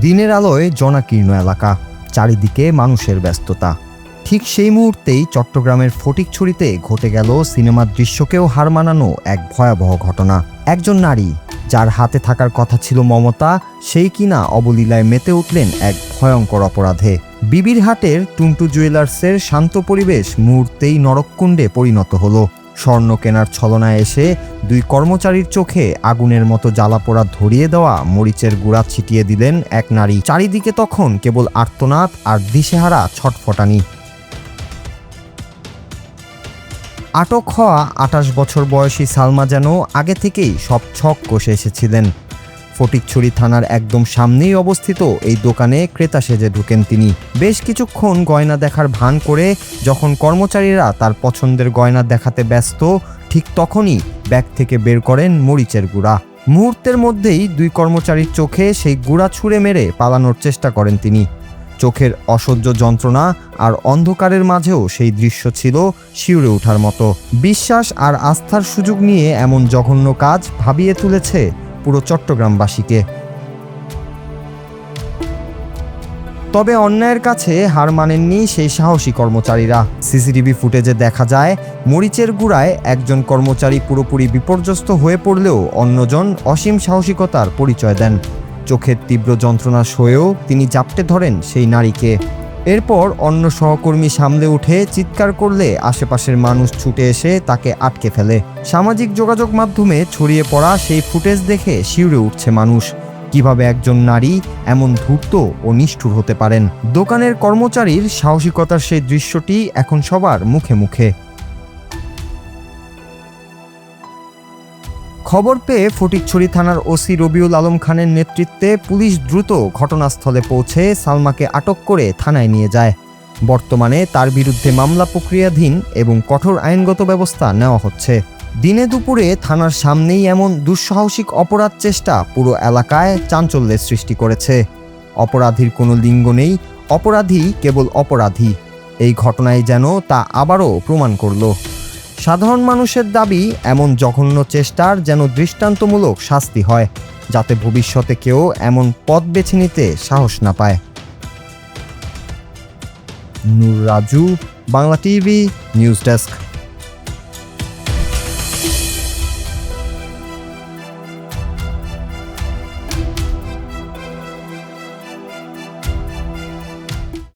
দিনের আলোয় জনাকীর্ণ এলাকা, চারিদিকে মানুষের ব্যস্ততা। ঠিক সেই মুহূর্তেই চট্টগ্রামের ফটিকছড়িতে ঘটে গেল সিনেমার দৃশ্যকেও হার মানানো এক ভয়াবহ ঘটনা। একজন নারী, যার হাতে থাকার কথা ছিল মমতা, সেই কিনা অবলীলায় মেতে উঠলেন এক ভয়ঙ্কর অপরাধে। বিবির হাটের টুন্টু জুয়েলার্সের শান্ত পরিবেশ মুহূর্তেই নরককুণ্ডে পরিণত হলো। স্বর্ণ কেনার ছলনায় এসে দুই কর্মচারীর চোখে আগুনের মতো জ্বালাপোড়া ধরিয়ে দেওয়া মরিচের গুঁড়া ছিটিয়ে দিলেন এক নারী। চারিদিকে তখন কেবল আর্তনাদ আর দিশেহারা ছটফটানি। আটক হওয়া ২৮ বছর বয়সী সালমা যেন আগে থেকেই সব ছক কষে এসেছিলেন। ফটিকছড়ি থানার একদম সামনেই অবস্থিত এই দোকানে ক্রেতা সেজে ঢুকেন তিনি। বেশ কিছুক্ষণ গয়না দেখার ভান করে যখন কর্মচারীরা তার পছন্দের গয়না দেখাতে ব্যস্ত, ঠিক তখনই ব্যাগ থেকে বের করেন মরিচের গুঁড়া। মুহূর্তের মধ্যেই দুই কর্মচারীর চোখে সেই গুঁড়া ছুঁড়ে মেরে পালানোর চেষ্টা করেন তিনি। চোখের অসহ্য যন্ত্রণা আর অন্ধকারের মাঝেও সেই দৃশ্য ছিল শিউরে ওঠার মতো। বিশ্বাস আর আস্থার সুযোগ নিয়ে এমন জঘন্য কাজ ভাবিয়ে তুলেছে পুরো চট্টগ্রামবাসীকে। তবে অন্যায়ের কাছে হার মানেননি সেই সাহসী কর্মচারীরা। সিসিটিভি ফুটেজে দেখা যায়, মরিচের গুঁড়ায় একজন কর্মচারী পুরোপুরি বিপর্যস্ত হয়ে পড়লেও অন্যজন অসীম সাহসিকতার পরিচয় দেন। চোখের তীব্র যন্ত্রণা সয়েও তিনি জাপটে ধরেন সেই নারীকে। এরপর অন্য সহকর্মী সামলে উঠে চিৎকার করলে আশেপাশের মানুষ ছুটে এসে তাকে আটকে ফেলে। সামাজিক যোগাযোগ মাধ্যমে ছড়িয়ে পড়া সেই ফুটেজ দেখে শিউরে উঠছে মানুষ। কিভাবে একজন নারী এমন ধূর্ত ও নিষ্ঠুর হতে পারেন? দোকানের কর্মচারীর সাহসিকতার সেই দৃশ্যটি এখন সবার মুখে মুখে। খবর পেয়ে ফটিকছড়ি থানার ওসি রবিউল আলম খানের নেতৃত্বে পুলিশ দ্রুত ঘটনাস্থলে পৌঁছে সালমাকে আটক করে থানায় নিয়ে যায়। বর্তমানে তার বিরুদ্ধে মামলা প্রক্রিয়াধীন এবং কঠোর আইনগত ব্যবস্থা নেওয়া হচ্ছে। দিনে দুপুরে থানার সামনেই এমন দুঃসাহসিক অপরাধ চেষ্টা পুরো এলাকায় চাঞ্চল্যের সৃষ্টি করেছে। অপরাধীর কোনো লিঙ্গ নেই, অপরাধী কেবল অপরাধী। এই ঘটনায় যেন তা আবারও প্রমাণ করল। সাধারণ মানুষের দাবি, এমন জঘন্য চেষ্টার যেন দৃষ্টান্তমূলক শাস্তি হয়, যাতে ভবিষ্যতে কেউ এমন পথ বেছে নিতে সাহস না পায়। Nur Raju, Bangla TV, news desk.